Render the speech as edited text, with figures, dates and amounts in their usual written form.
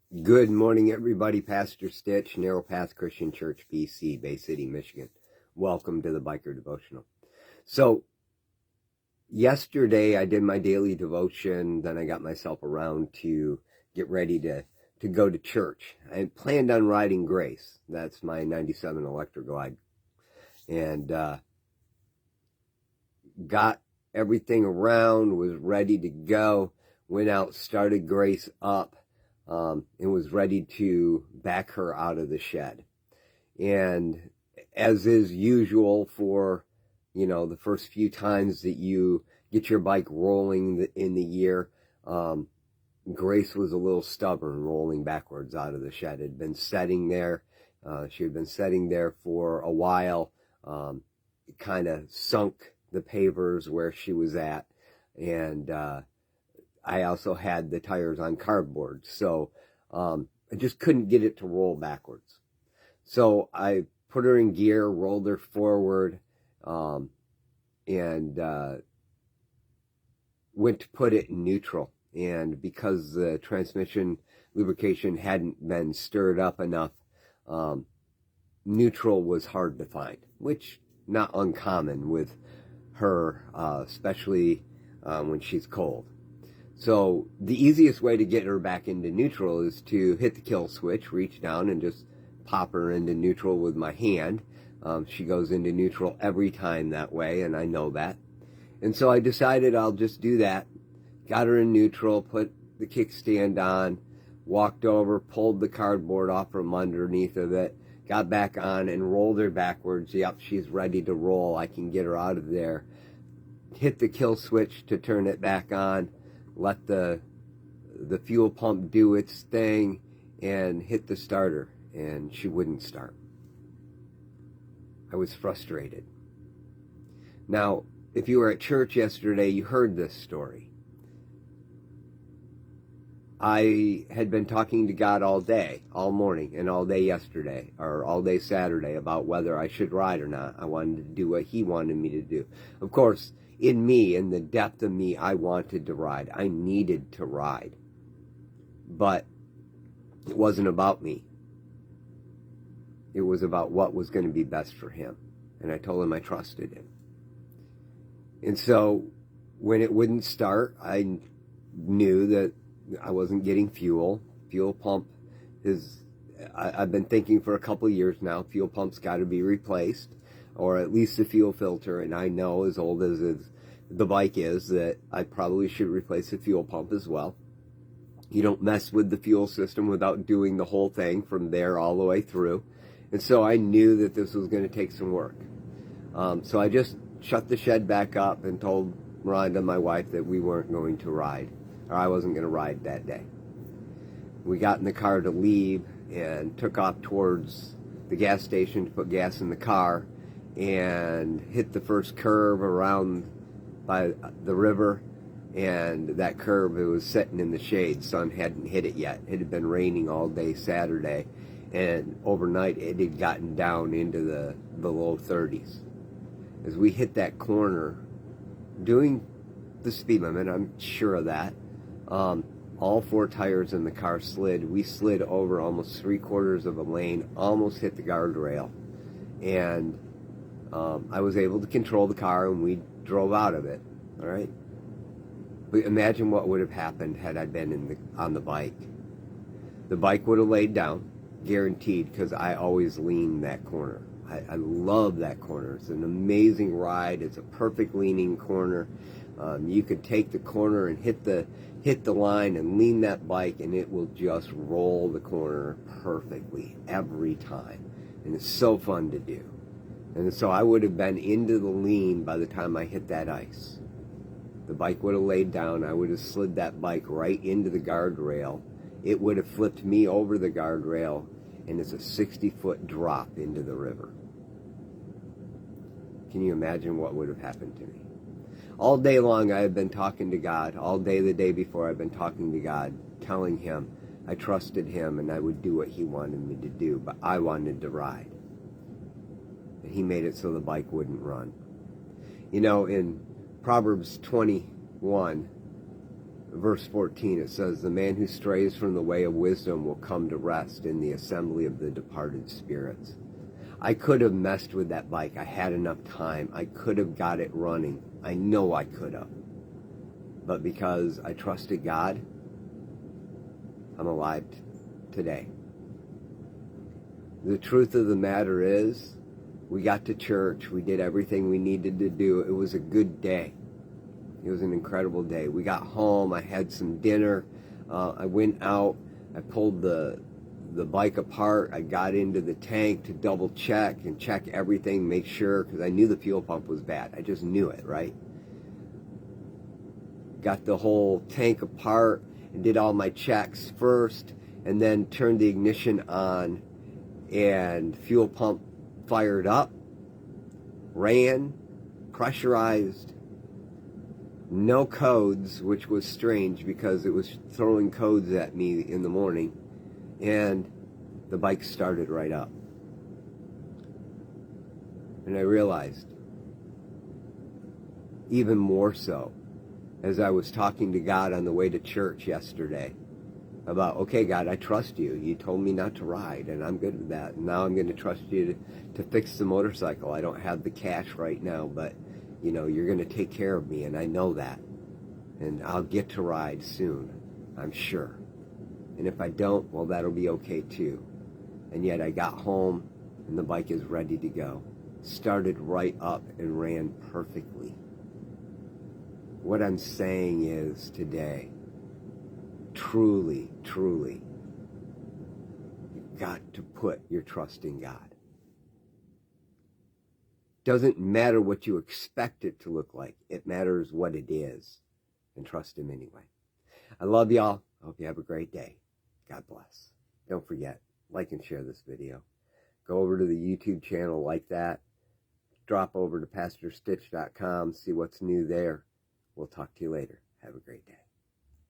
Good morning, everybody. Pastor Stitch, Narrow Path Christian Church, BC, Bay City, Michigan. Welcome to the Biker Devotional. So, yesterday I did my daily devotion, then I got myself around to get ready to go to church. I planned on riding Grace. That's my 97 Electroglide. And got everything around, was ready to go, went out, started Grace up. And was ready to back her out of the shed. And as is usual for, the first few times that you get your bike rolling in the year, Grace was a little stubborn rolling backwards out of the shed. It had been setting there. She had been setting there for a while. It kind of sunk the pavers where she was at. And I also had the tires on cardboard, so I just couldn't get it to roll backwards. So I put her in gear, rolled her forward, and went to put it in neutral. And because the transmission lubrication hadn't been stirred up enough, neutral was hard to find, which not uncommon with her, especially when she's cold. So the easiest way to get her back into neutral is to hit the kill switch, reach down, and just pop her into neutral with my hand. She goes into neutral every time that way, and I know that. And so I decided I'll just do that. Got her in neutral, put the kickstand on, walked over, pulled the cardboard off from underneath of it, got back on, and rolled her backwards. Yep, she's ready to roll. I can get her out of there. Hit the kill switch to turn it back on. Let the fuel pump do its thing and hit the starter, and she wouldn't start. I was frustrated. Now, if you were at church yesterday, you heard this story. I had been talking to God all day, all morning, and all day yesterday, or all day Saturday, about whether I should ride or not. I wanted to do what He wanted me to do. Of course, in me, in the depth of me, I wanted to ride. I needed to ride. But it wasn't about me. It was about what was going to be best for Him. And I told Him I trusted Him. And so when it wouldn't start, I knew that I wasn't getting fuel. Fuel pump is, I've been thinking for a couple of years now, fuel pump's got to be replaced, or at least the fuel filter. And I know, as old as the bike is, that I probably should replace the fuel pump as well. You don't mess with the fuel system without doing the whole thing from there all the way through. And so I knew that this was going to take some work. So I just shut the shed back up and told Rhonda, my wife, that we weren't going to ride, or I wasn't going to ride that day. We got in the car to leave and took off towards the gas station to put gas in the car, and hit the first curve around by the river. And that curve, it was sitting in the shade. Sun hadn't hit it yet. It had been raining all day Saturday, and overnight it had gotten down into the low 30s. As we hit that corner, doing the speed limit, I'm sure of that, all four tires in the car slid. We slid over almost 3/4 of a lane, almost hit the guardrail, and I was able to control the car, and we drove out of it. All right. But imagine what would have happened had I been on the bike. The bike would have laid down, guaranteed, because I always lean that corner. I love that corner. It's an amazing ride. It's a perfect leaning corner. You could take the corner and hit the line and lean that bike, and it will just roll the corner perfectly every time. And it's so fun to do. And so I would have been into the lean by the time I hit that ice. The bike would have laid down. I would have slid that bike right into the guardrail. It would have flipped me over the guardrail, and it's a 60-foot drop into the river. Can you imagine what would have happened to me? All day long I have been talking to God. All day the day before I've been talking to God, telling Him I trusted Him and I would do what He wanted me to do, but I wanted to ride. And He made it so the bike wouldn't run. In Proverbs 21, verse 14, it says, the man who strays from the way of wisdom will come to rest in the assembly of the departed spirits. I could have messed with that bike. I had enough time. I could have got it running. I know I could have. But because I trusted God, I'm alive today. The truth of the matter is, we got to church. We did everything we needed to do. It was a good day. It was an incredible day. We got home. I had some dinner. I went out. I pulled the bike apart. I got into the tank to double check and check everything, make sure, because I knew the fuel pump was bad. I just knew it, right? Got the whole tank apart and did all my checks first, and then turned the ignition on, and fuel pump fired up, ran, pressurized, no codes, which was strange because it was throwing codes at me in the morning, and the bike started right up. And I realized, even more so, as I was talking to God on the way to church yesterday, about, okay, God, I trust you. You told me not to ride, and I'm good with that. And now I'm going to trust you to fix the motorcycle. I don't have the cash right now, but, you know, you're going to take care of me, and I know that. And I'll get to ride soon, I'm sure. And if I don't, well, that'll be okay too. And yet I got home, and the bike is ready to go. Started right up and ran perfectly. What I'm saying is today, truly, truly, you've got to put your trust in God. Doesn't matter what you expect it to look like. It matters what it is. And trust Him anyway. I love y'all. I hope you have a great day. God bless. Don't forget, like and share this video. Go over to the YouTube channel, like that. Drop over to pastorstitch.com, see what's new there. We'll talk to you later. Have a great day.